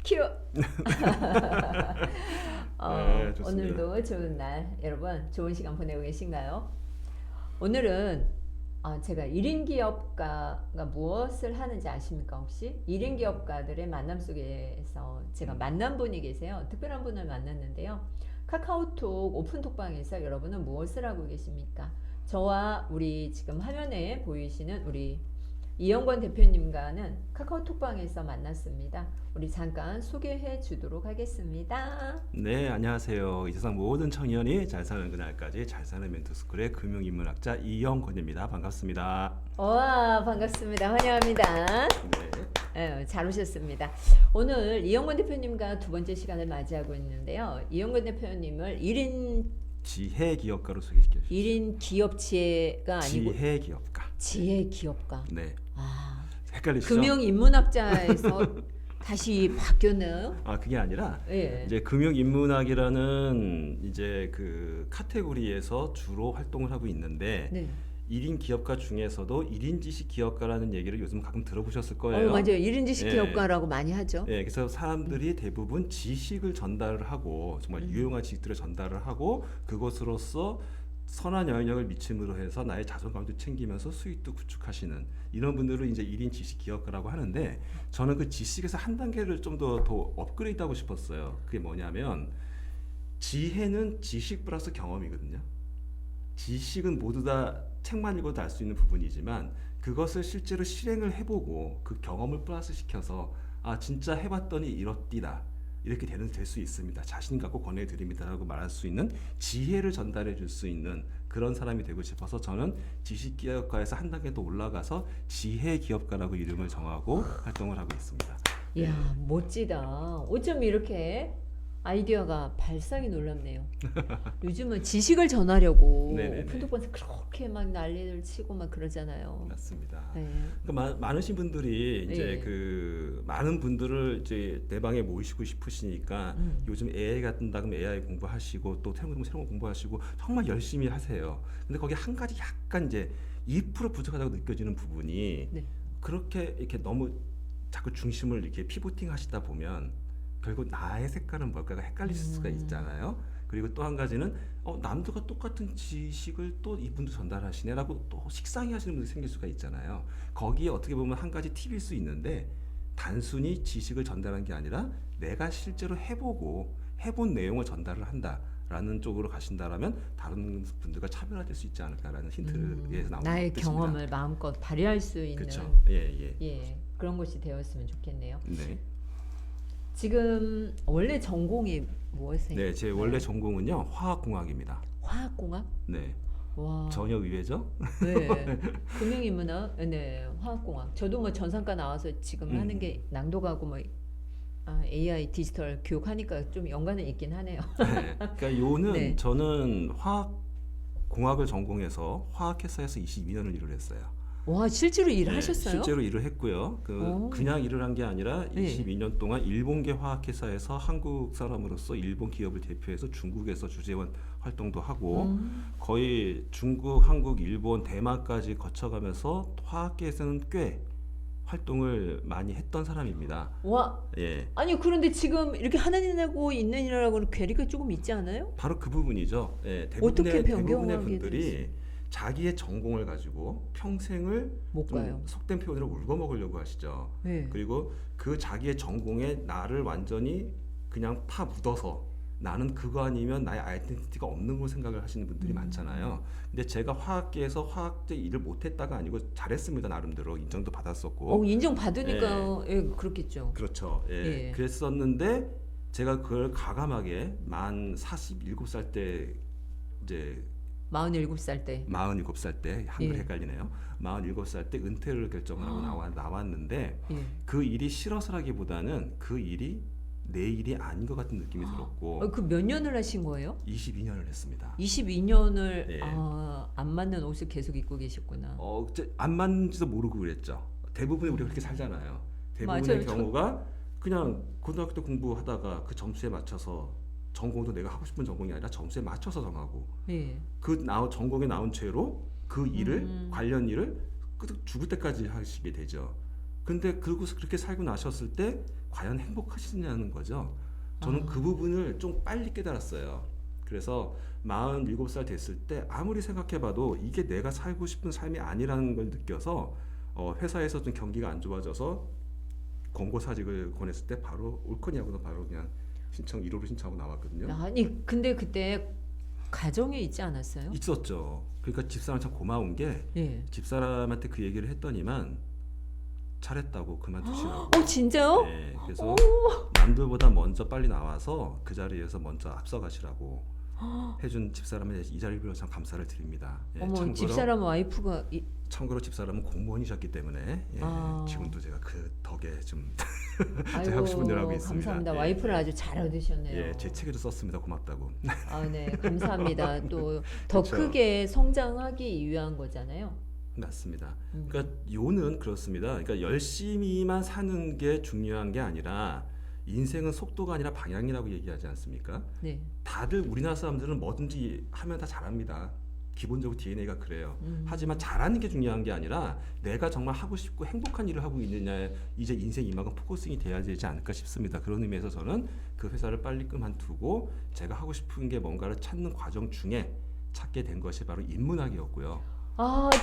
큐. 네, 좋습니다. 오늘도 좋은 날, 여러분 좋은 시간 보내고 계신가요? 오늘은 제가 1인 기업가가 무엇을 하는지 아십니까 혹시? 1인 기업가들의 만남 속에서 제가 만난 분이 계세요. 특별한 분을 만났는데요. 카카오톡 오픈톡방에서 여러분은 무엇을 하고 계십니까? 저와 우리 지금 화면에 보이시는 우리 이영권 대표님과는 카카오톡방에서 만났습니다. 우리 잠깐 소개해 주도록 하겠습니다. 네, 안녕하세요. 이 세상 모든 청년이 잘 사는 그날까지 잘 사는 멘토스쿨의 금융인문학자 이영권입니다. 반갑습니다. 와, 반갑습니다. 환영합니다. 네, 잘 오셨습니다. 오늘 이영권 대표님과 두 번째 시간을 맞이하고 있는데요. 이영권 대표님을 1인 지혜 기업가로 소개시켜 주시죠. 1인 기업체가 아니고 지혜 기업가. 지혜 기업가. 네, 아, 헷갈리시죠? 금융 인문학자에서 다시 바뀌었나요? 아, 그게 아니라 예. 이제 금융인문학이라는 이제 그 카테고리에서 주로 활동을 하고 있는데 네. 1인 기업가 중에서도 1인 지식 기업가라는 얘기를 요즘 가끔 들어보셨을 거예요. 맞아요. 1인 지식 예. 기업가라고 많이 하죠. 예, 그래서 사람들이 대부분 지식을 전달을 하고 정말 유용한 지식들을 전달을 하고 그것으로써 선한 영향력을 미침으로 해서 나의 자존감도 챙기면서 수익도 구축하시는 이런 분들을 이제 1인 지식 기업가라고 하는데 저는 그 지식에서 한 단계를 좀 더 업그레이드하고 싶었어요. 그게 뭐냐면 지혜는 지식 플러스 경험이거든요. 지식은 모두 다 책만 읽어도 알 수 있는 부분이지만 그것을 실제로 실행을 해보고 그 경험을 플러스 시켜서 아 진짜 해봤더니 이렇디다 이렇게 될 수 있습니다. 자신 갖고 권해드립니다라고 말할 수 있는 지혜를 전달해 줄 수 있는 그런 사람이 되고 싶어서 저는 지식기업가에서 한 단계 더 올라가서 지혜기업가라고 이름을 정하고 활동을 하고 있습니다. 이야, 멋지다. 어쩜 이렇게 아이디어가 발상이 놀랍네요. 요즘은 지식을 전하려고 네네네. 오픈톡방에서 그렇게 막 난리를 치고 막 그러잖아요. 맞습니다. 네. 그러니까 많으신 분들이 이제 예. 그 많은 분들을 이제 내 방에 모이시고 싶으시니까 요즘 AI 같은 다음 AI 공부하시고 또 새로운 거 공부하시고 정말 열심히 하세요. 근데 거기 한 가지 약간 이제 2% 부족하다고 느껴지는 부분이 네. 그렇게 이렇게 너무 자꾸 중심을 이렇게 피보팅 하시다 보면 결국 나의 색깔은 뭘까가 헷갈리실 수가 있잖아요. 그리고 또 한 가지는 남들과 똑같은 지식을 또 이분도 전달하시네라고 또 식상해 하시는 분들이 생길 수가 있잖아요. 거기에 어떻게 보면 한 가지 팁일 수 있는데 단순히 지식을 전달한 게 아니라 내가 실제로 해보고 해본 내용을 전달을 한다라는 쪽으로 가신다라면 다른 분들과 차별화될 수 있지 않을까라는 힌트에서 나오는 나의 뜻입니다. 경험을 마음껏 발휘할 수 있는 그렇죠. 예. 그런 것이 되었으면 좋겠네요. 네. 지금 원래 전공이 무엇이세요? 네, 제 원래 전공은요 화학공학입니다. 화학공학? 네. 와. 전혀 의외죠? 네. 금융인문학, 네, 화학공학. 저도 뭐 전산과 나와서 지금 하는 게 낭독하고 뭐 AI 디지털 교육하니까 좀 연관은 있긴 하네요. 네. 그러니까 요는 네. 저는 화학공학을 전공해서 화학회사에서 22년을 일을 했어요. 와, 실제로 네, 일하셨어요? 실제로 일을 했고요. 오. 그냥 일을 한 게 아니라 네. 22년 동안 일본계 화학회사에서 한국 사람으로서 일본 기업을 대표해서 중국에서 주재원 활동도 하고 거의 중국, 한국, 일본, 대만까지 거쳐가면서 화학계에서는 꽤 활동을 많이 했던 사람입니다. 와, 예. 아니 그런데 지금 이렇게 하고 있는 일하고는 괴리가 조금 있지 않아요? 바로 그 부분이죠. 예, 어떻게 대부분의 변경하게 분들이 자기의 전공을 가지고 평생을 못 좀 가요. 속된 표현으로 울거먹으려고 하시죠. 네. 그리고 그 자기의 전공에 나를 완전히 그냥 파 묻어서 나는 그거 아니면 나의 아이덴티티가 없는 걸 생각을 하시는 분들이 많잖아요. 근데 제가 화학계에서 화학제 일을 못했다가 아니고 잘했습니다. 나름대로 인정도 받았었고. 인정 받으니까 예, 그렇겠죠. 그렇죠. 예. 예. 그랬었는데 제가 그걸 과감하게 만 47살 때 이제 47살 때. 47살 때 한글 예. 헷갈리네요. 47살 때 은퇴를 결정을 하고 나왔는데 예. 그 일이 싫어서라기보다는 그 일이 내 일이 아닌 것 같은 느낌이 들었고 그 몇 년을 하신 거예요? 22년을 했습니다. 22년을 예. 안 맞는 옷을 계속 입고 계셨구나. 안 맞는지도 모르고 그랬죠. 대부분이 우리가 그렇게 살잖아요. 대부분의 맞아요. 경우가 그냥 고등학교 때 공부하다가 그 점수에 맞춰서 전공도 내가 하고 싶은 전공이 아니라 점수에 맞춰서 정하고 예. 전공에 나온 채로 그 일을 관련 일을 끄덕 죽을 때까지 하시게 되죠. 근데 그러고서 그렇게 살고 나셨을 때 과연 행복하시냐는 거죠. 저는 그 부분을 좀 빨리 깨달았어요. 그래서 47살 됐을 때 아무리 생각해봐도 이게 내가 살고 싶은 삶이 아니라는 걸 느껴서 회사에서 좀 경기가 안 좋아져서 권고사직을 권했을 때 바로 옳거니 하고는 바로 그냥 1호로 신청하고 나왔거든요. 아니 근데 그때 가정에 있지 않았어요? 있었죠. 그러니까 집사람 참 고마운 게 예. 집사람한테 그 얘기를 했더니만 잘했다고 그만두시라고. 진짜요? 네, 그래서 남들보다 먼저 빨리 나와서 그 자리에서 먼저 앞서가시라고 해준 집사람에 이 자리를 빌어 참 감사를 드립니다. 예, 어머 집사람 와이프가 참고로 집사람은 공무원이셨기 때문에 아. 지금도 제가 그 덕에 좀 제가 아이고 하고 싶은 일을 하고 있습니다. 감사합니다. 예, 와이프를 아주 잘 얻으셨네요. 예, 제 책에도 썼습니다. 고맙다고. 네 감사합니다. 또 더 그렇죠. 크게 성장하기 위한 거잖아요. 맞습니다. 그러니까 요는 그렇습니다. 그러니까 열심히만 사는 게 중요한 게 아니라 인생은 속도가 아니라 방향이라고 얘기하지 않습니까? 네. 다들 우리나라 사람들은 뭐든지 하면 다 잘합니다. 기본적으로 DNA가 그래요. 하지만 잘하는 게 중요한 게 아니라 내가 정말 하고 싶고 행복한 일을 하고 있느냐에 이제 인생 이만큼 포커싱이 돼야 되지 않을까 싶습니다. 그런 의미에서 저는 그 회사를 빨리 그만두고 제가 하고 싶은 게 뭔가를 찾는 과정 중에 찾게 된 것이 바로 인문학이었고요.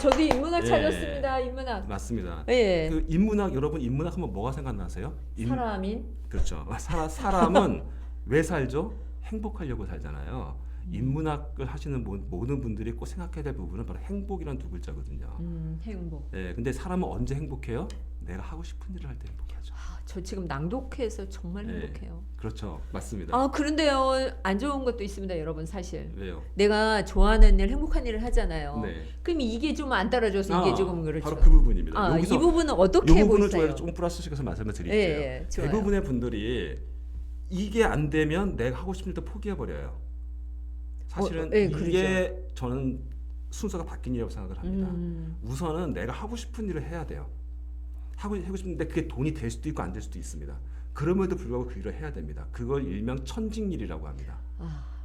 저도 인문학 예. 찾았습니다. 인문학. 맞습니다. 예. 그 인문학 여러분 인문학 하면 뭐가 생각나세요? 사람인. 그렇죠. 사람은 왜 살죠? 행복하려고 살잖아요. 인문학을 하시는 모든 분들이 꼭 생각해야 될 부분은 바로 행복이란 두 글자거든요. 행복. 네, 근데 사람은 언제 행복해요? 내가 하고 싶은 일을 할 때 행복하죠. 저 지금 낭독해서 정말 네. 행복해요. 그렇죠, 맞습니다. 그런데요 안 좋은 것도 있습니다, 여러분 사실. 왜요? 내가 좋아하는 일, 행복한 일을 하잖아요. 네. 그럼 이게 좀 안 따라줘서 이게 조금 그렇죠. 바로 그 부분입니다. 이 부분은 어떻게 이 부분을 보세요? 저희가 조금 플러스 시켜서 말씀을 드릴게요. 예, 좋아요. 대부분의 분들이 이게 안 되면 내가 하고 싶은 일도 포기해 버려요. 사실은 예, 이게 저는 순서가 바뀐 일이라고 생각을 합니다. 우선은 내가 하고 싶은 일을 해야 돼요. 하고 싶은데 그게 돈이 될 수도 있고 안 될 수도 있습니다. 그럼에도 불구하고 그 일을 해야 됩니다. 그걸 일명 천직일이라고 합니다.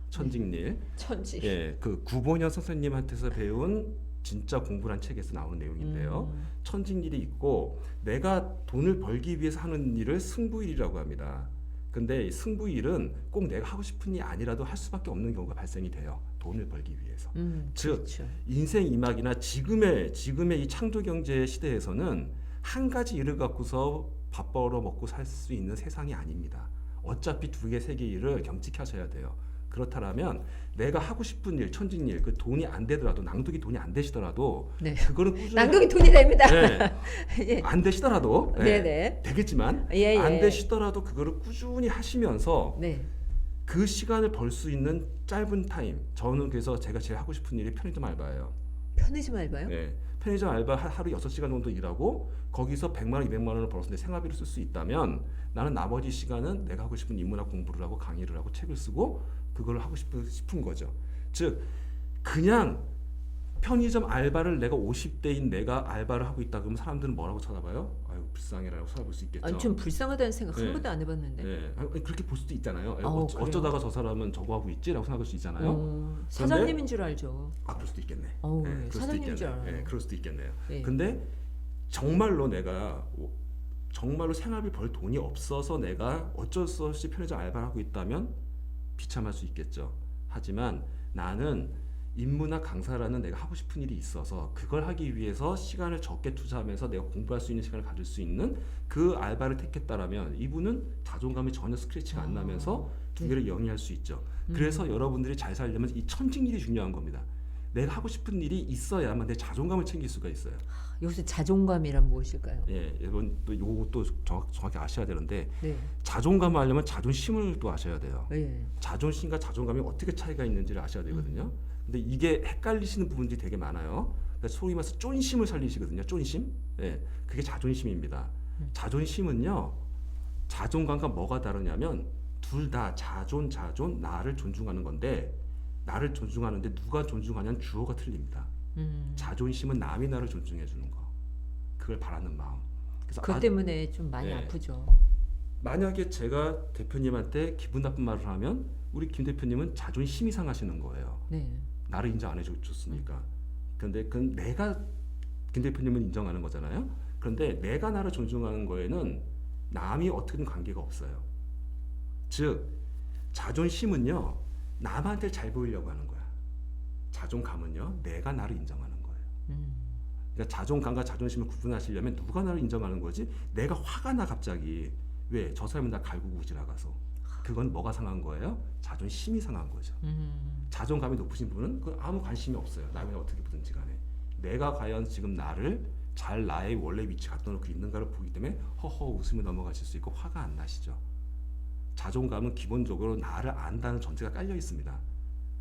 천직일. 천직. 예, 그 구본현 선생님한테서 배운 진짜 공부란 책에서 나오는 내용인데요. 천직일이 있고 내가 돈을 벌기 위해서 하는 일을 승부일이라고 합니다. 근데 이 승부일은 꼭 내가 하고 싶은 일이 아니라도 할 수밖에 없는 경우가 발생이 돼요. 돈을 벌기 위해서. 즉 그렇죠. 인생 이막이나 지금의 이 창조 경제 시대에서는 한 가지 일을 갖고서 밥 벌어 먹고 살 수 있는 세상이 아닙니다. 어차피 두 개, 세 개 일을 겸직하셔야 돼요. 그렇다면 내가 하고 싶은 일, 천직일, 그 돈이 안 되더라도 낭독이 돈이 안 되시더라도 네. 그거는 꾸준히 낭독이 돈이 됩니다. 네. 예. 안 되시더라도 네네. 되겠지만 예, 예. 안 되시더라도 그거를 꾸준히 하시면서 네. 그 시간을 벌 수 있는 짧은 타임. 저는 그래서 제가 제일 하고 싶은 일이 편의점 알바예요. 편의점 알바요? 네. 편의점 알바 하루 6시간 정도 일하고 거기서 100만 원, 200만 원을 벌었을 때 생활비를 쓸 수 있다면 나는 나머지 시간은 내가 하고 싶은 인문학 공부를 하고 강의를 하고 책을 쓰고 그걸 하고 싶은 거죠. 즉 그냥 편의점 알바를 내가 50대인 내가 알바를 하고 있다 그러면 사람들은 뭐라고 쳐다봐요? 아유 불쌍해라고 쳐다볼 수 있겠죠. 좀 불쌍하다는 생각 한 네. 번도 안 해봤는데. 네. 아니, 그렇게 볼 수도 있잖아요. 그래요? 어쩌다가 저 사람은 저거 하고 있지라고 생각할 수 있잖아요. 사장님인 줄 알죠. 그럴 수도 있겠네. 네, 사장님인 줄 알아요. 네, 그럴 수도 있겠네요. 예. 근데 정말로 내가 정말로 생활비 벌 돈이 없어서 내가 어쩔 수 없이 편의점 알바를 하고 있다면 비참할 수 있겠죠. 하지만 나는 인문학 강사라는 내가 하고 싶은 일이 있어서 그걸 하기 위해서 시간을 적게 투자하면서 내가 공부할 수 있는 시간을 가질 수 있는 그 알바를 택했다라면 이분은 자존감이 전혀 스크래치가 안 나면서 두 개를 영위할 수 있죠. 그래서 여러분들이 잘 살려면 이 천직일이 중요한 겁니다. 내가 하고 싶은 일이 있어야만 내 자존감을 챙길 수가 있어요. 여기서 자존감이란 무엇일까요? 예, 여러분 또 요것도 정확히 아셔야 되는데 네. 자존감을 하려면 자존심을 또 아셔야 돼요. 예. 자존심과 자존감이 어떻게 차이가 있는지를 아셔야 되거든요. 근데 이게 헷갈리시는 부분들이 되게 많아요. 그러니까 소위 말해서 쫀심을 살리시거든요. 쫀심. 예, 그게 자존심입니다. 자존심은요, 자존감과 뭐가 다르냐면 둘 다 자존 나를 존중하는 건데 나를 존중하는데 누가 존중하냐는 주어가 틀립니다. 자존심은 남이 나를 존중해 주는 거, 그걸 바라는 마음. 그래서 그것 때문에 좀 많이 네. 아프죠. 만약에 제가 대표님한테 기분 나쁜 말을 하면 우리 김 대표님은 자존심이 상하시는 거예요. 네. 나를 인정 안 해줬으니까. 그런데 그건 내가 김 대표님은 인정하는 거잖아요. 그런데 내가 나를 존중하는 거에는 남이 어떻게든 관계가 없어요. 즉 자존심은요 남한테 잘 보이려고 하는 거야. 자존감은요 내가 나를 인정하는 거예요. 그러니까 자존감과 자존심을 구분하시려면 누가 나를 인정하는 거지? 내가 화가 나 갑자기. 왜? 저 사람은 나 갈구고 지나가서. 그건 뭐가 상한 거예요? 자존심이 상한 거죠. 자존감이 높으신 분은 그 아무 관심이 없어요. 남이 어떻게 보든지 간에. 내가 과연 지금 나를 잘 나의 원래 위치 갖다 놓고 있는가를 보기 때문에 허허 웃으며 넘어가실 수 있고 화가 안 나시죠. 자존감은 기본적으로 나를 안다는 전제가 깔려 있습니다.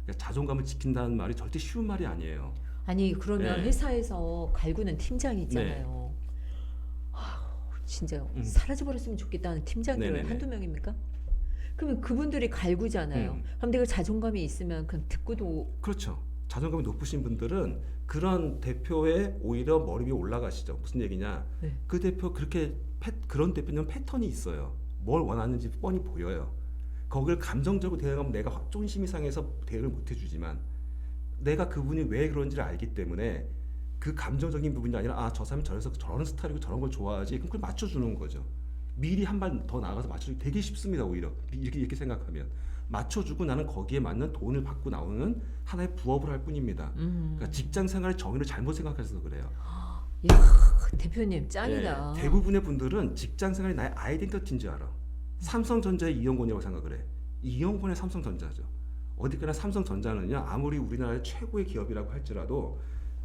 그러니까 자존감을 지킨다는 말이 절대 쉬운 말이 아니에요. 아니 그러면 네. 회사에서 갈구는 팀장이 있잖아요. 아우, 진짜 사라져버렸으면 좋겠다는 팀장들 네네네. 한두 명입니까? 그러면 그분들이 갈구잖아요. 그럼 내가 자존감이 있으면 그냥 듣고도 그렇죠. 자존감이 높으신 분들은 그런 대표에 오히려 머리 위에 올라가시죠. 무슨 얘기냐? 네. 그 대표 그렇게 그런 대표는 패턴이 있어요. 뭘 원하는지 뻔히 보여요. 거기를 감정적으로 대응하면 내가 확존심이 상해서 대응을 못 해주지만 내가 그분이 왜 그런지를 알기 때문에 그 감정적인 부분이 아니라 아 저 사람이 저래서 저런 스타일이고 저런 걸 좋아하지 그럼 그걸 맞춰주는 거죠. 미리 한 발 더 나아가서 맞춰주기 되게 쉽습니다. 오히려 이렇게 생각하면 맞춰주고 나는 거기에 맞는 돈을 받고 나오는 하나의 부업을 할 뿐입니다. 그러니까 직장 생활의 정의를 잘못 생각해서 그래요. 야 대표님 짱이다. 예, 대부분의 분들은 직장 생활이 나의 아이덴티티인 줄 알아. 삼성전자의 이영권이라고 생각을 해. 이영권의 삼성전자죠. 어디까지나 삼성전자는요 아무리 우리나라의 최고의 기업이라고 할지라도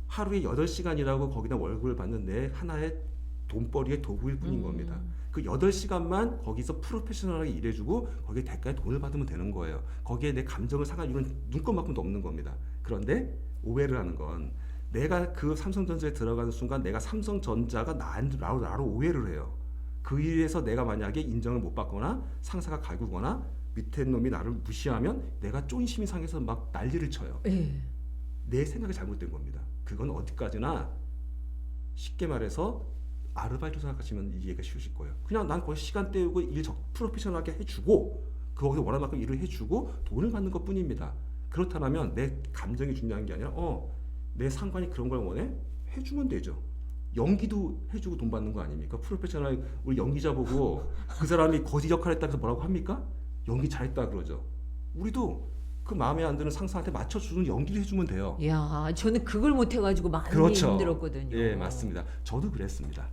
하루에 8시간이라고 거기다 월급을 받는 내 하나의 돈벌이의 도구일 뿐인 겁니다. 그 8시간만 거기서 프로페셔널하게 일해주고 거기에 대가에 돈을 받으면 되는 거예요. 거기에 내 감정을 상할 이유는 눈꼽만큼도 없는 겁니다. 그런데 오해를 하는 건 내가 그 삼성전자에 들어가는 순간 내가 삼성전자가 나로 오해를 해요. 그 일에서 내가 만약에 인정을 못 받거나 상사가 갈구거나 밑에 놈이 나를 무시하면 내가 쫀심이 상해서 막 난리를 쳐요. 예. 내 생각이 잘못된 겁니다. 그건 어디까지나 쉽게 말해서 아르바이트 생각하시면 이해가 쉬우실 거예요. 그냥 난 거기 시간 때우고 프로페셔널하게 해주고 거기서 원하는 만큼 일을 해주고 돈을 받는 것 뿐입니다. 그렇다면 내 감정이 중요한 게 아니라 내 상관이 그런 걸 원해? 해주면 되죠. 연기도 해주고 돈 받는 거 아닙니까? 프로페셔널 우리 연기자 보고 그 사람이 거지 역할 했다 해서 뭐라고 합니까? 연기 잘했다 그러죠. 우리도 그 마음에 안 드는 상사한테 맞춰주는 연기를 해주면 돼요. 야 저는 그걸 못 해가지고 많이 그렇죠. 힘들었거든요. 예, 맞습니다. 저도 그랬습니다.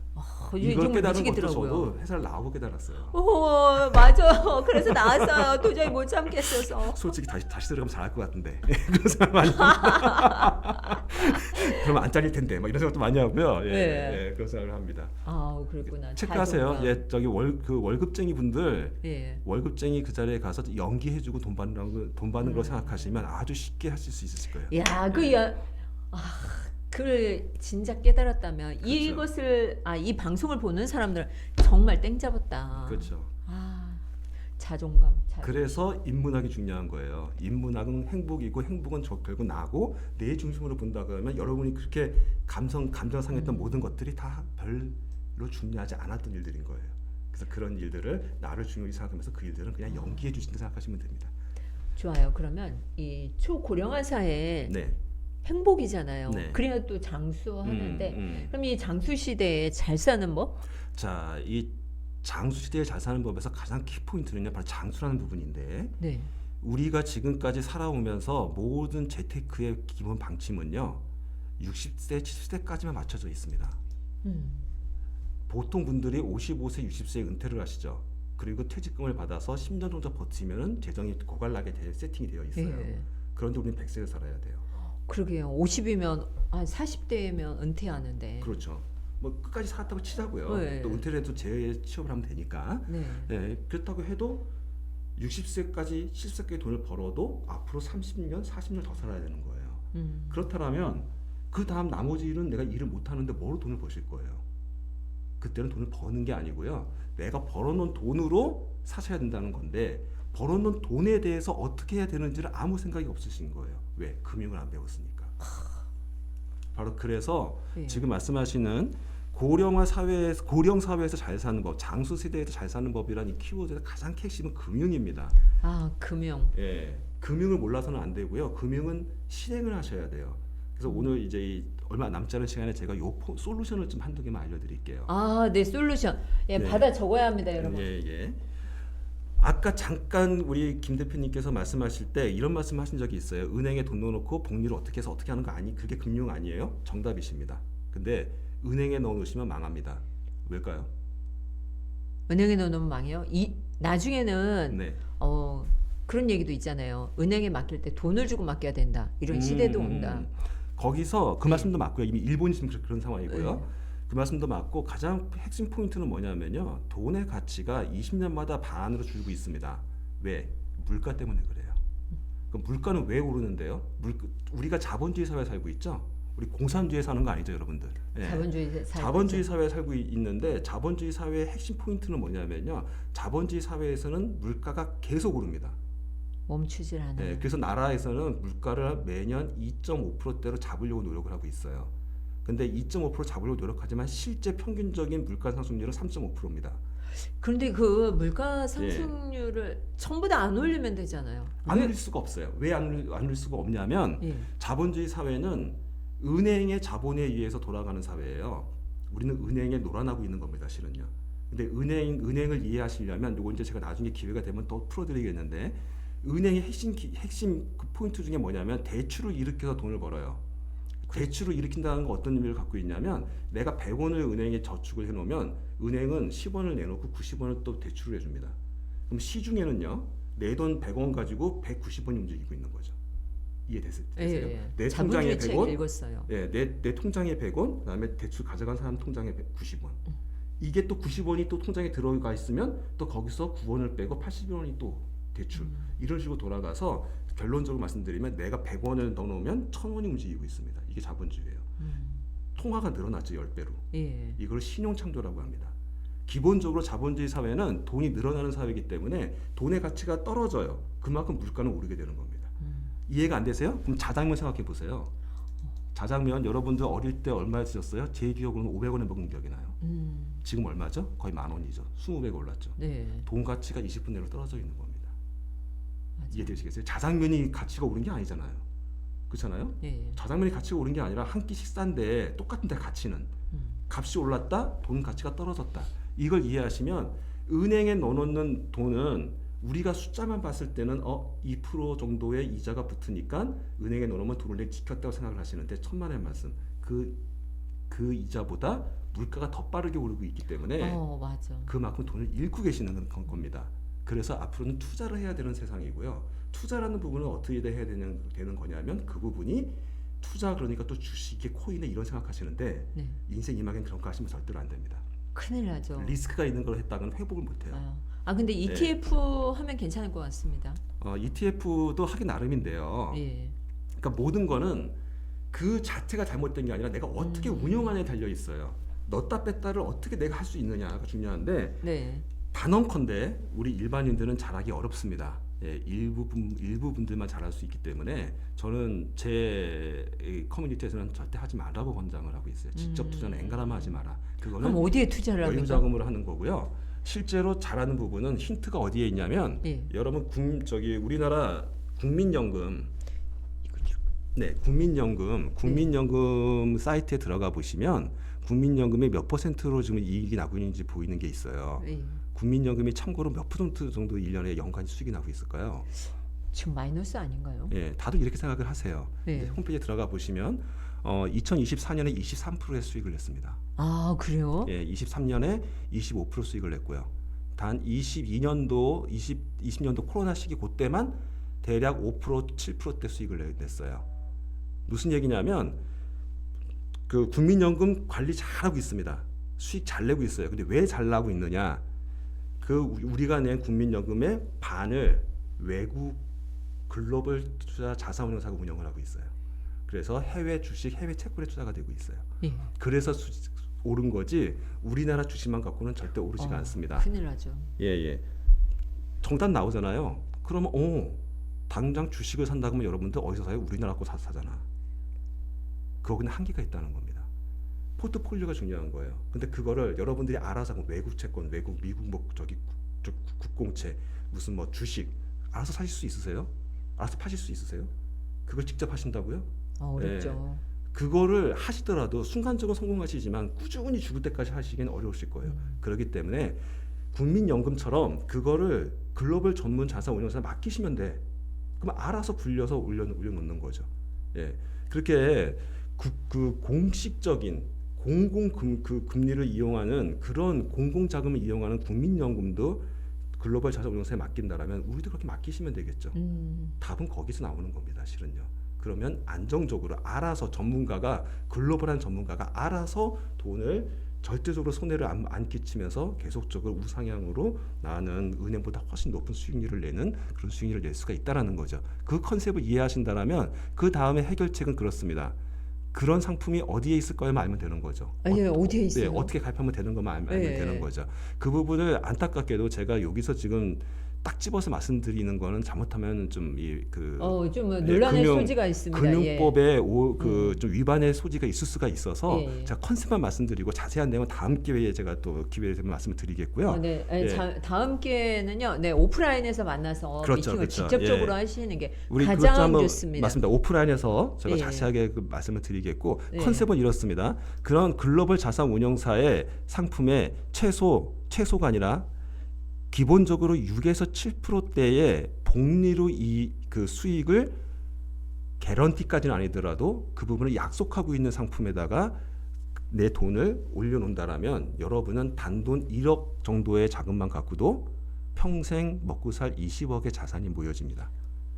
이게 이걸 좀 깨달은 것도 미치겠더라고요. 저도 회사를 나오고 깨달았어요. 오 맞아. 그래서 나왔어요. 도저히 못 참겠어서. 솔직히 다시 들어가면 잘할 것 같은데 그런 생각 많이 그러면 안 잘릴 텐데 막 이런 생각도 많이 하고요. 예, 네. 예, 그런 생각을 합니다. 아 그랬구나. 체크하세요. 자존감. 예, 저기 월급쟁이 분들 예. 월급쟁이 그 자리에 가서 연기해주고 돈 받는 걸 생각하시면 아주 쉽게 하실 수 있으실 거예요. 야, 그걸 진작 깨달았다면 그렇죠. 이것을 이 방송을 보는 사람들 정말 땡 잡았다. 그렇죠. 자존감. 그래서 인문학이 중요한 거예요. 인문학은 행복이고 행복은 결국 나고 내 중심으로 본다 그러면 여러분이 그렇게 감정 상했던 모든 것들이 다 별로 중요하지 않았던 일들인 거예요. 그래서 그런 일들을 나를 중요히 생각하면서 그 일들은 그냥 연기해 주신다 생각하시면 됩니다. 좋아요. 그러면 이 초고령화 사회 네. 행복이잖아요. 네. 그래야 또 장수하는데 음. 그럼 이 장수 시대에 잘 사는 법? 자, 이 장수 시대에 잘 사는 법에서 가장 키 포인트는요, 바로 장수라는 부분인데 네. 우리가 지금까지 살아오면서 모든 재테크의 기본 방침은요, 60세, 70세까지만 맞춰져 있습니다. 보통 분들이 55세, 60세에 은퇴를 하시죠. 그리고 퇴직금을 받아서 10년 정도 버티면은 재정이 고갈나게 세팅이 되어 있어요. 예. 그런데 우리는 100세를 살아야 돼요. 그러게요. 50이면 한 40대면 은퇴하는데. 그렇죠. 뭐 끝까지 살았다고 치자고요. 네. 또 은퇴를 해도 취업을 하면 되니까. 네. 네, 그렇다고 해도 60세까지 70세까지 돈을 벌어도 앞으로 30년, 40년 더 살아야 되는 거예요. 그렇다면 그 다음 나머지 일은 내가 일을 못 하는데 뭐로 돈을 버실 거예요? 그때는 돈을 버는 게 아니고요. 내가 벌어놓은 돈으로 사셔야 된다는 건데 벌어놓은 돈에 대해서 어떻게 해야 되는지를 아무 생각이 없으신 거예요. 왜? 금융을 안 배웠으니까. 바로 그래서 네. 지금 말씀하시는 고령 사회에서 잘 사는 법, 장수 세대에서 잘 사는 법이라는 이 키워드의 가장 핵심은 금융입니다. 금융. 예, 금융을 몰라서는 안 되고요. 금융은 실행을 하셔야 돼요. 그래서 오늘 이제 얼마 남지 않은 시간에 제가 요 솔루션을 좀 한두 개만 알려드릴게요. 아, 네, 솔루션. 예, 네. 받아 적어야 합니다, 여러분. 예, 예. 아까 잠깐 우리 김 대표님께서 말씀하실 때 이런 말씀하신 적이 있어요. 은행에 돈 넣어놓고 복리를 어떻게 해서 어떻게 하는 거 아니? 그게 금융 아니에요? 정답이십니다. 근데 은행에 넣어놓으시면 망합니다. 왜일까요? 은행에 넣어놓으면 망해요. 나중에는 네. 그런 얘기도 있잖아요. 은행에 맡길 때 돈을 주고 맡겨야 된다. 이런 시대도 온다. 거기서 그 네. 말씀도 맞고요. 이미 일본이 지금 그런 상황이고요. 네. 그 말씀도 맞고 가장 핵심 포인트는 뭐냐면요. 돈의 가치가 20년마다 반으로 줄고 있습니다. 왜? 물가 때문에 그래요. 그럼 물가는 왜 오르는데요? 우리가 자본주의 사회에 살고 있죠. 우리 공산주의에 사는 거 아니죠, 여러분들. 예. 자본주의 사회에 살고 있는데 자본주의 사회의 핵심 포인트는 뭐냐면요. 자본주의 사회에서는 물가가 계속 오릅니다. 멈추질 않아요. 네, 그래서 나라에서는 물가를 매년 2.5%대로 잡으려고 노력을 하고 있어요. 근데 2.5% 잡으려고 노력하지만 실제 평균적인 물가 상승률은 3.5%입니다. 그런데 그 물가 상승률을 전부 다 안 올리면 되잖아요. 안 올릴 수가 없어요. 왜 안 올릴 수가 없냐면 예. 자본주의 사회는 은행의 자본에 의해서 돌아가는 사회예요. 우리는 은행에 놀아나고 있는 겁니다, 실은요. 근데 은행을 이해하시려면 요거 이제 제가 나중에 기회가 되면 더 풀어드리겠는데 은행의 핵심 그 포인트 중에 뭐냐면 대출을 일으켜서 돈을 벌어요. 대출을 일으킨다는 건 어떤 의미를 갖고 있냐면 내가 100원을 은행에 저축을 해놓으면 은행은 10원을 내놓고 90원을 또 대출을 해줍니다. 그럼 시중에는요 내 돈 100원 가지고 190원이 움직이고 있는 거죠. 이해되세요? 예. 내 통장에 100원, 읽었어요. 네, 내 통장에 100원, 그다음에 대출 가져간 사람 통장에 90원. 이게 또 90원이 또 통장에 들어가 있으면 또 거기서 9원을 빼고 80원이 또 대출. 이런 식으로 돌아가서 결론적으로 말씀드리면 내가 100원을 넣어놓으면 1000원이 움직이고 있습니다. 이게 자본주의예요. 통화가 늘어났죠 10배로. 예. 이걸 신용창조라고 합니다. 기본적으로 자본주의 사회는 돈이 늘어나는 사회이기 때문에 돈의 가치가 떨어져요. 그만큼 물가는 오르게 되는 겁니다. 이해가 안 되세요? 그럼 자장면 생각해 보세요. 자장면 여러분들 어릴 때 얼마에 드셨어요? 제 기억으로는 500원에 먹은 기억이 나요. 지금 얼마죠? 거의 10,000원이죠. 20배가 올랐죠. 네. 돈 가치가 20분 내로 떨어져 있는 겁니다. 맞아요. 이해되시겠어요? 자장면이 가치가 오른 게 아니잖아요. 그렇잖아요? 예. 자장면이 가치가 오른 게 아니라 한 끼 식사인데 똑같은데 가치는 값이 올랐다, 돈 가치가 떨어졌다. 이걸 이해하시면 은행에 넣어놓는 돈은 우리가 숫자만 봤을 때는 2% 정도의 이자가 붙으니까 은행에 넣어놓으면 돈을 내 지켰다고 생각을 하시는데 천만의 말씀 그 이자보다 물가가 더 빠르게 오르고 있기 때문에 맞아. 그만큼 돈을 잃고 계시는 겁니다. 그래서 앞으로는 투자를 해야 되는 세상이고요. 투자라는 부분은 어떻게 해야 되는 거냐면 그 부분이 투자 그러니까 또 주식에 코인에 이런 생각하시는데 네. 인생 이막엔 그런 거 하시면 절대로 안 됩니다. 큰일 나죠. 리스크가 있는 걸 했다가는 회복을 못해요. 근데 ETF 하면 괜찮을 것 같습니다. ETF도 하기 나름인데요. 예. 그러니까 모든 거는 그 자체가 잘못된 게 아니라 내가 어떻게 운영하냐에 달려 있어요. 넣었다 뺐다를 어떻게 내가 할 수 있느냐가 중요한데 네. 단언컨대 우리 일반인들은 잘하기 어렵습니다. 예, 일부 분들만 잘할 수 있기 때문에 저는 제 커뮤니티에서는 절대 하지 말라고 권장을 하고 있어요. 직접 투자는 앵간하면 하지 마라. 그거는 그럼 어디에 투자를 여유 합니까? 자금으로 하는 거고요. 실제로 잘하는 부분은 힌트가 어디에 있냐면 예. 여러분 우리나라 국민연금 네, 국민연금 사이트에 들어가 보시면 국민연금이 몇 %로 지금 이익이 나고 있는지 보이는 게 있어요. 예. 국민연금이 참고로 몇 % 정도 1년에 연간 수익이 나고 있을까요? 지금 마이너스 아닌가요? 예, 다들 이렇게 생각을 하세요. 네. 홈페이지에 들어가 보시면 2024년에 23%의 수익을 냈습니다. 아, 그래요? 예, 23년에 25% 수익을 냈고요. 단 20년도 코로나 시기 그때만 대략 5% 7%대 수익을 냈어요. 무슨 얘기냐면 그 국민연금 관리 잘하고 있습니다. 수익 잘 내고 있어요. 근데 왜 잘 나고 있느냐? 우리가 낸 국민연금의 반을 외국 글로벌 투자 자산운용사가 운영을 하고 있어요. 그래서 해외 주식, 해외 채권에 투자가 되고 있어요. 예. 그래서 오른 거지 우리나라 주식만 갖고는 절대 오르지가 않습니다. 큰일 나죠. 예. 정답 나오잖아요. 그러면 당장 주식을 산다고 하면 여러분들 어디서 사요? 우리나라 거 사잖아. 거기는 한계가 있다는 겁니다. 포트폴리오가 중요한 거예요. 근데 그거를 여러분들이 알아서 하고 외국 채권, 미국 국공채, 무슨 주식 알아서 사실 수 있으세요? 알아서 파실 수 있으세요? 그걸 직접 하신다고요? 어렵죠. 그거를 하시더라도 순간적으로 성공하시지만 꾸준히 죽을 때까지 하시기는 어려우실 거예요. 그렇기 때문에 국민연금처럼 그거를 글로벌 전문 자산 운용사에 맡기시면 돼. 그럼 알아서 굴려서 올려놓는 거죠. 예, 그렇게 그 공식적인 금리를 이용하는 그런 공공자금을 이용하는 국민연금도 글로벌 자산 운용사에 맡긴다라면 우리도 그렇게 맡기시면 되겠죠. 답은 거기서 나오는 겁니다, 실은요. 그러면 안정적으로 알아서 글로벌한 전문가가 알아서 돈을 절대적으로 손해를 안 끼치면서 계속적으로 우상향으로 나는 은행보다 훨씬 높은 수익률을 내는 그런 수익률을 낼 수가 있다라는 거죠. 그 컨셉을 이해하신다라면 그 다음에 해결책은 그렇습니다. 그런 상품이 어디에 있을 거야만 알면 되는 거죠. 아니, 어디에 있어요? 네, 어떻게 가입하면 되는 것만 알면 네. 되는 거죠. 그 부분을 안타깝게도 제가 여기서 지금 딱 집어서 말씀드리는 거는 잘못하면 좀 좀 논란의 금융- 소지가 있습니다. 금융법에 좀 위반의 소지가 있을 수가 있어서 예. 제가 컨셉만 말씀드리고 자세한 내용은 다음 기회에 제가 또 기회를 되면 말씀을 드리겠고요. 네. 아니, 예. 다음 기회는요. 네, 오프라인에서 만나서 그렇죠, 미팅을 그렇죠. 직접적으로 예. 하시는 게 우리 그것 좀 가장 한번 좋습니다. 맞습니다. 오프라인에서 제가 예. 자세하게 그 말씀을 드리겠고 예. 컨셉은 이렇습니다. 그런 글로벌 자산 운용사의 상품의 최소가 아니라 기본적으로 6에서 7%대의 복리로 그 수익을 개런티까지는 아니더라도 그 부분을 약속하고 있는 상품에다가 내 돈을 올려놓는다라면 여러분은 단돈 1억 정도의 자금만 갖고도 평생 먹고 살 20억의 자산이 모여집니다.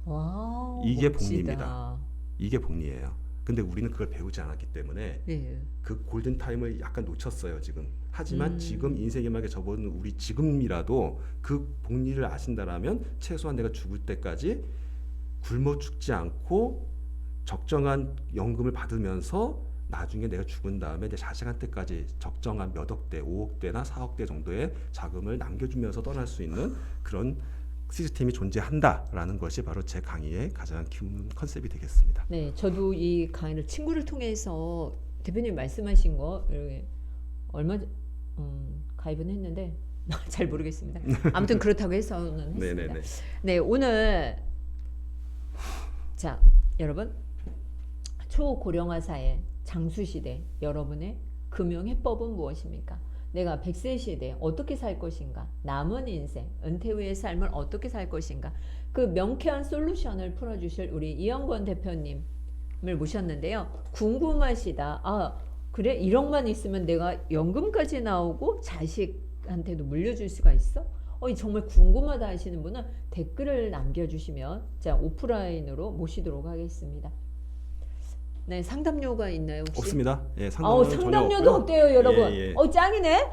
와우, 이게 멋지다. 복리입니다. 이게 복리예요. 근데 우리는 그걸 배우지 않았기 때문에 예. 그 골든 타임을 약간 놓쳤어요 지금. 하지만 지금 인생의 막에 접어든 우리 지금이라도 그 복리를 아신다라면 최소한 내가 죽을 때까지 굶어 죽지 않고 적정한 연금을 받으면서 나중에 내가 죽은 다음에 내 자식한 때까지 적정한 몇 억대, 5억대나 4억대 정도의 자금을 남겨주면서 떠날 수 있는 그런 시스템이 존재한다라는 것이 바로 제 강의의 가장 기본 컨셉이 되겠습니다. 네, 저도 이 강의를 친구를 통해서 대표님 말씀하신 거 이렇게 가입은 했는데 잘 모르겠습니다. 아무튼 그렇다고 해서는 했습니다. 네네네. 네, 오늘 자 여러분 초고령화 사회 장수 시대 여러분의 금융 해법은 무엇입니까? 내가 100세 시대에 어떻게 살 것인가? 남은 인생, 은퇴 후의 삶을 어떻게 살 것인가? 그 명쾌한 솔루션을 풀어주실 우리 이영권 대표님을 모셨는데요. 궁금하시다. 아, 그래? 1억만 있으면 내가 연금까지 나오고 자식한테도 물려줄 수가 있어? 정말 궁금하다 하시는 분은 댓글을 남겨주시면 자 오프라인으로 모시도록 하겠습니다. 네, 상담료가 있나요 혹시? 없습니다. 예, 상담료는 전혀 상담료도 없고요. 없대요, 여러분. 예, 예. 짱이네.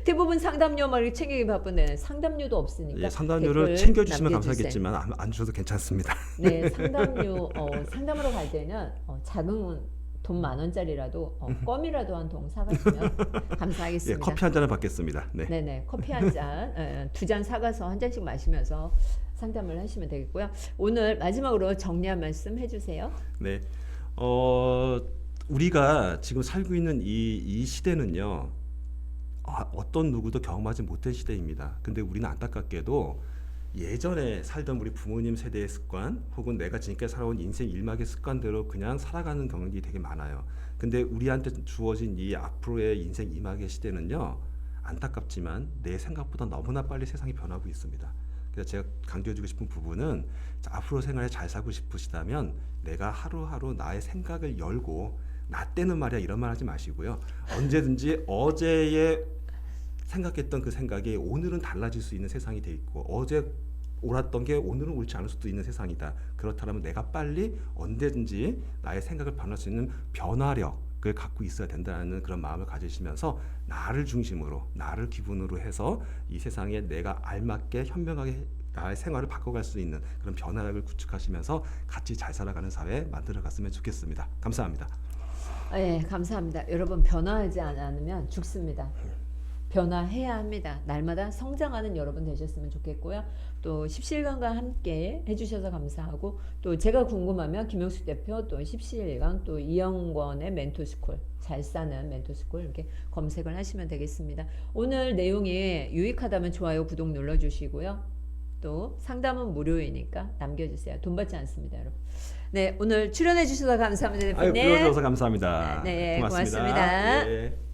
대부분 상담료 막 이렇게 챙기기 바쁜데 상담료도 없으니까. 예, 상담료를 댓글 챙겨주시면 남겨주세요. 감사하겠지만 안 주셔도 괜찮습니다. 네, 상담료 상담으로 갈 때는 작은 돈 10,000원짜리라도 껌이라도 한 통 사가시면 예, 감사하겠습니다. 커피 한 잔을 받겠습니다. 네. 네네, 커피 한 잔, 2잔 사가서 한 잔씩 마시면서 상담을 하시면 되겠고요. 오늘 마지막으로 정리한 말씀 해주세요. 네. 우리가 지금 살고 있는 이 시대는요. 어떤 누구도 경험하지 못한 시대입니다. 근데 우리는 안타깝게도 예전에 살던 우리 부모님 세대의 습관 혹은 내가 지금까지 살아온 인생 일막의 습관대로 그냥 살아가는 경향이 되게 많아요. 근데 우리한테 주어진 이 앞으로의 인생 이막의 시대는요. 안타깝지만 내 생각보다 너무나 빨리 세상이 변하고 있습니다. 그래서 제가 강조해주고 싶은 부분은 앞으로 생활에 잘 살고 싶으시다면 내가 하루하루 나의 생각을 열고 나 때는 말이야 이런 말 하지 마시고요. 언제든지 어제의 생각했던 그 생각이 오늘은 달라질 수 있는 세상이 돼 있고 어제 옳았던 게 오늘은 옳지 않을 수도 있는 세상이다. 그렇다면 내가 빨리 언제든지 나의 생각을 변할 수 있는 변화력을 갖고 있어야 된다는 그런 마음을 가지시면서 나를 중심으로 나를 기본으로 해서 이 세상에 내가 알맞게 현명하게 나의 생활을 바꿔갈 수 있는 그런 변화력을 구축하시면서 같이 잘 살아가는 사회 만들어갔으면 좋겠습니다. 감사합니다. 네, 감사합니다. 여러분 변화하지 않으면 죽습니다. 변화해야 합니다. 날마다 성장하는 여러분 되셨으면 좋겠고요. 또 17강과 함께 해주셔서 감사하고 또 제가 궁금하면 김영숙 대표 또 17강 또 이영권의 멘토스쿨 잘 사는 멘토스쿨 이렇게 검색을 하시면 되겠습니다. 오늘 내용이 유익하다면 좋아요 구독 눌러주시고요. 또 상담은 무료이니까 남겨주세요. 돈 받지 않습니다, 여러분. 네, 오늘 출연해 주셔서 감사합니다, 아유, 대표님. 불러주셔서 감사합니다. 네, 고맙습니다. 고맙습니다. 예.